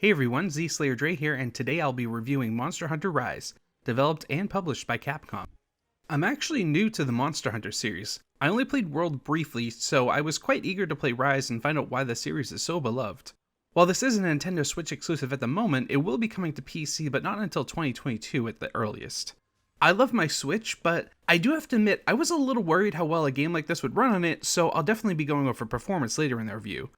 Hey everyone, Z-Slayer Dre here, and today I'll be reviewing Monster Hunter Rise, developed and published by Capcom. I'm actually new to the Monster Hunter series. I only played World briefly, so I was quite eager to play Rise and find out why the series is so beloved. While this is a Nintendo Switch exclusive at the moment, it will be coming to PC, but not until 2022 at the earliest. I love my Switch, but I do have to admit I was a little worried how well a game like this would run on it, so I'll definitely be going over performance later in the review.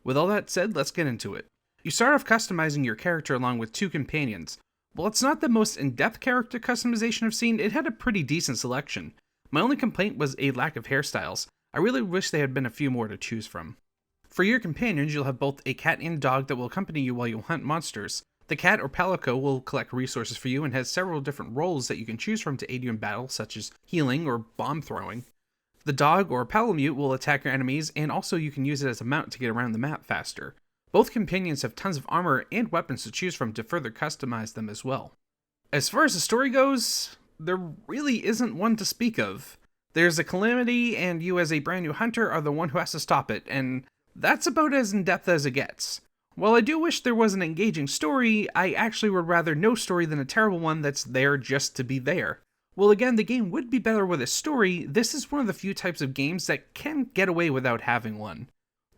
With all that said, let's get into it. You start off customizing your character along with two companions. While it's not the most in-depth character customization I've seen, it had a pretty decent selection. My only complaint was a lack of hairstyles. I really wish there had been a few more to choose from. For your companions, you'll have both a cat and dog that will accompany you while you hunt monsters. The cat, or Palico, will collect resources for you and has several different roles that you can choose from to aid you in battle, such as healing or bomb throwing. The dog, or Palamute, will attack your enemies, and also you can use it as a mount to get around the map faster. Both companions have tons of armor and weapons to choose from to further customize them as well. As far as the story goes, there really isn't one to speak of. There's a calamity, and you as a brand new hunter are the one who has to stop it, and that's about as in-depth as it gets. While I do wish there was an engaging story, I actually would rather no story than a terrible one that's there just to be there. Well, again, the game would be better with a story. This is one of the few types of games that can get away without having one.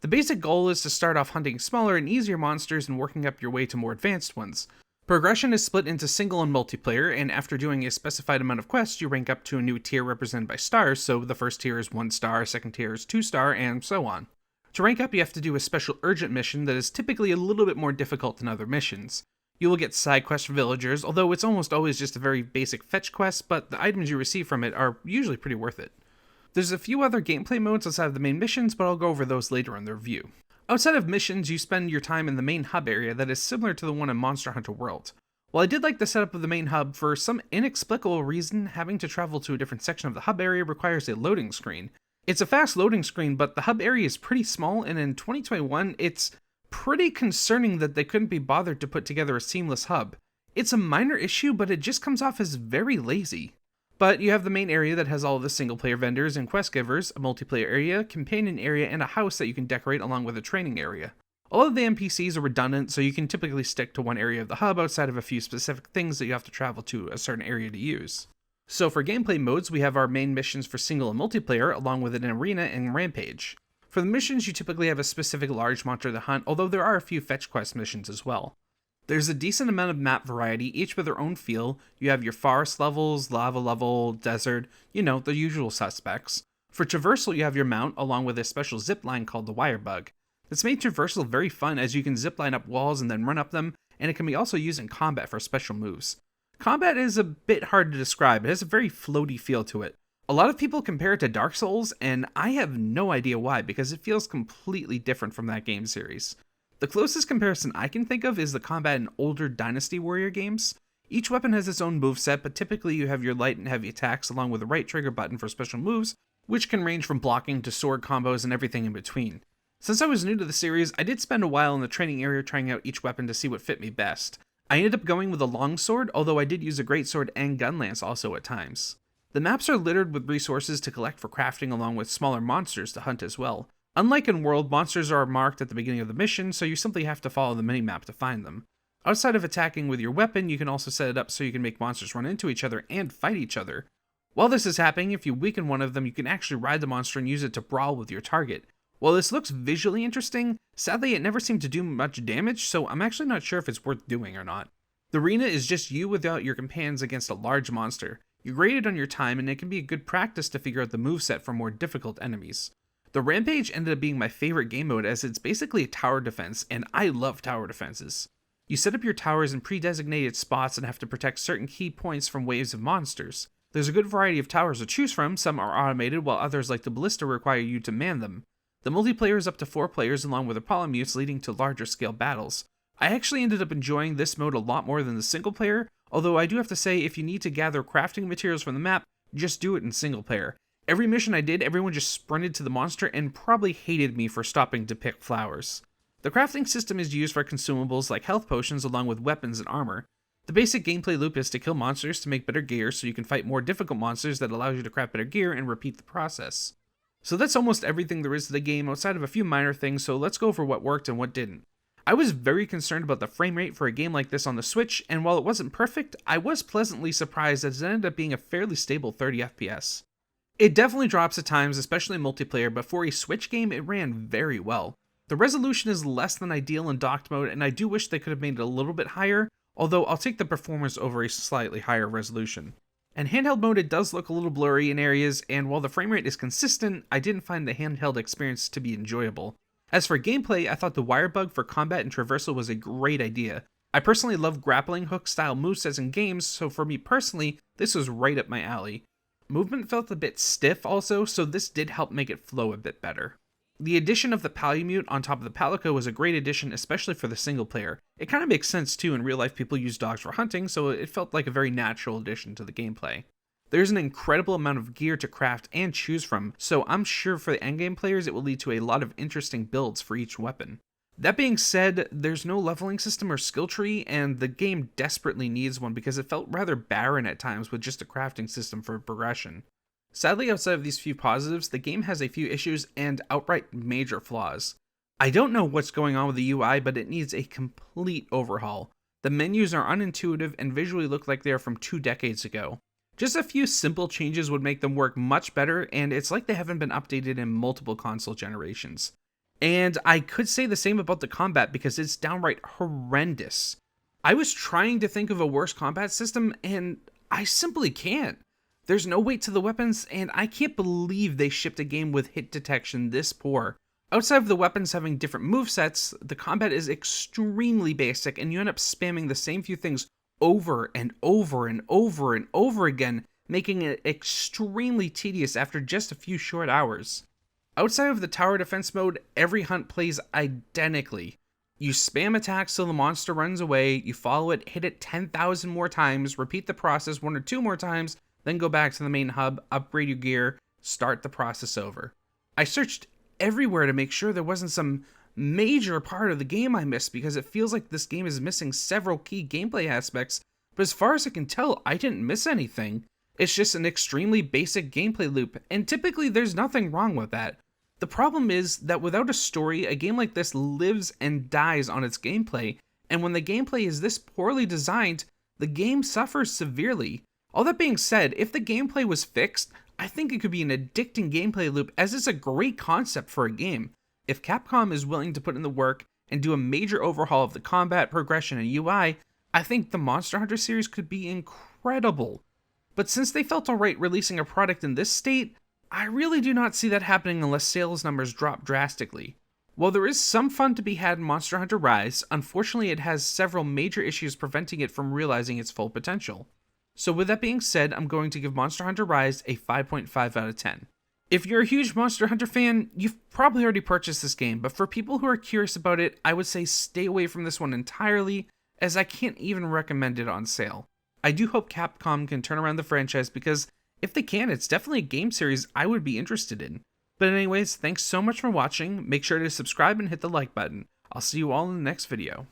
The basic goal is to start off hunting smaller and easier monsters and working up your way to more advanced ones. Progression is split into single and multiplayer, and after doing a specified amount of quests, you rank up to a new tier represented by stars, so the first tier is 1 star, second tier is 2 star, and so on. To rank up, you have to do a special urgent mission that is typically a little bit more difficult than other missions. You will get side quests for villagers, although it's almost always just a very basic fetch quest, but the items you receive from it are usually pretty worth it. There's a few other gameplay modes outside of the main missions, but I'll go over those later in the review. Outside of missions, you spend your time in the main hub area that is similar to the one in Monster Hunter World. While I did like the setup of the main hub, for some inexplicable reason, having to travel to a different section of the hub area requires a loading screen. It's a fast loading screen, but the hub area is pretty small, and in 2021, it's pretty concerning that they couldn't be bothered to put together a seamless hub. It's a minor issue, but it just comes off as very lazy. But you have the main area that has all of the single-player vendors and quest givers, a multiplayer area, companion area, and a house that you can decorate along with a training area. All of the NPCs are redundant, so you can typically stick to one area of the hub outside of a few specific things that you have to travel to a certain area to use. So for gameplay modes, we have our main missions for single and multiplayer, along with an arena and rampage. For the missions, you typically have a specific large monster to hunt, although there are a few fetch quest missions as well. There's a decent amount of map variety, each with their own feel. You have your forest levels, lava level, desert, the usual suspects. For Traversal, you have your mount, along with a special zip line called the Wire Bug. This made Traversal very fun, as you can zip line up walls and then run up them, and it can be also used in combat for special moves. Combat is a bit hard to describe. It has a very floaty feel to it. A lot of people compare it to Dark Souls, and I have no idea why, because it feels completely different from that game series. The closest comparison I can think of is the combat in older Dynasty Warrior games. Each weapon has its own moveset, but typically you have your light and heavy attacks along with the right trigger button for special moves, which can range from blocking to sword combos and everything in between. Since I was new to the series, I did spend a while in the training area trying out each weapon to see what fit me best. I ended up going with a longsword, although I did use a greatsword and gunlance also at times. The maps are littered with resources to collect for crafting along with smaller monsters to hunt as well. Unlike in World, monsters are marked at the beginning of the mission, so you simply have to follow the minimap to find them. Outside of attacking with your weapon, you can also set it up so you can make monsters run into each other and fight each other. While this is happening, if you weaken one of them, you can actually ride the monster and use it to brawl with your target. While this looks visually interesting, sadly it never seemed to do much damage, so I'm actually not sure if it's worth doing or not. The arena is just you without your companions against a large monster. You grade it on your time, and it can be a good practice to figure out the moveset for more difficult enemies. The Rampage ended up being my favorite game mode, as it's basically a tower defense, and I love tower defenses. You set up your towers in pre-designated spots and have to protect certain key points from waves of monsters. There's a good variety of towers to choose from. Some are automated, while others like the Ballista require you to man them. The multiplayer is up to 4 players along with their Polymutes, leading to larger scale battles. I actually ended up enjoying this mode a lot more than the single player, although I do have to say if you need to gather crafting materials from the map, just do it in single player. Every mission I did, everyone just sprinted to the monster and probably hated me for stopping to pick flowers. The crafting system is used for consumables like health potions along with weapons and armor. The basic gameplay loop is to kill monsters to make better gear so you can fight more difficult monsters that allows you to craft better gear and repeat the process. So that's almost everything there is to the game outside of a few minor things, so let's go over what worked and what didn't. I was very concerned about the frame rate for a game like this on the Switch, and while it wasn't perfect, I was pleasantly surprised as it ended up being a fairly stable 30 FPS. It definitely drops at times, especially in multiplayer, but for a Switch game, it ran very well. The resolution is less than ideal in docked mode, and I do wish they could have made it a little bit higher, although I'll take the performance over a slightly higher resolution. In handheld mode, it does look a little blurry in areas, and while the frame rate is consistent, I didn't find the handheld experience to be enjoyable. As for gameplay, I thought the wire bug for combat and traversal was a great idea. I personally love grappling hook style movesets in games, so for me personally, this was right up my alley. Movement felt a bit stiff also, so this did help make it flow a bit better. The addition of the Palamute on top of the Palico was a great addition, especially for the single player. It kind of makes sense too, in real life people use dogs for hunting, so it felt like a very natural addition to the gameplay. There's an incredible amount of gear to craft and choose from, so I'm sure for the endgame players it will lead to a lot of interesting builds for each weapon. That being said, there's no leveling system or skill tree, and the game desperately needs one because it felt rather barren at times with just a crafting system for progression. Sadly, outside of these few positives, the game has a few issues and outright major flaws. I don't know what's going on with the UI, but it needs a complete overhaul. The menus are unintuitive and visually look like they are from 2 decades ago. Just a few simple changes would make them work much better, and it's like they haven't been updated in multiple console generations. And I could say the same about the combat because it's downright horrendous. I was trying to think of a worse combat system, and I simply can't. There's no weight to the weapons, and I can't believe they shipped a game with hit detection this poor. Outside of the weapons having different movesets, the combat is extremely basic, and you end up spamming the same few things over and over and over and over again, making it extremely tedious after just a few short hours. Outside of the tower defense mode, every hunt plays identically. You spam attacks till the monster runs away, you follow it, hit it 10,000 more times, repeat the process 1 or 2 more times, then go back to the main hub, upgrade your gear, start the process over. I searched everywhere to make sure there wasn't some major part of the game I missed because it feels like this game is missing several key gameplay aspects, but as far as I can tell, I didn't miss anything. It's just an extremely basic gameplay loop, and typically there's nothing wrong with that. The problem is that without a story, a game like this lives and dies on its gameplay, and when the gameplay is this poorly designed, the game suffers severely. All that being said, if the gameplay was fixed, I think it could be an addicting gameplay loop as it's a great concept for a game. If Capcom is willing to put in the work and do a major overhaul of the combat, progression, and UI, I think the Monster Hunter series could be incredible. But since they felt alright releasing a product in this state, I really do not see that happening unless sales numbers drop drastically. While there is some fun to be had in Monster Hunter Rise, unfortunately it has several major issues preventing it from realizing its full potential. So with that being said, I'm going to give Monster Hunter Rise a 5.5 out of 10. If you're a huge Monster Hunter fan, you've probably already purchased this game, but for people who are curious about it, I would say stay away from this one entirely, as I can't even recommend it on sale. I do hope Capcom can turn around the franchise because if they can, it's definitely a game series I would be interested in. But anyways, thanks so much for watching, make sure to subscribe and hit the like button. I'll see you all in the next video.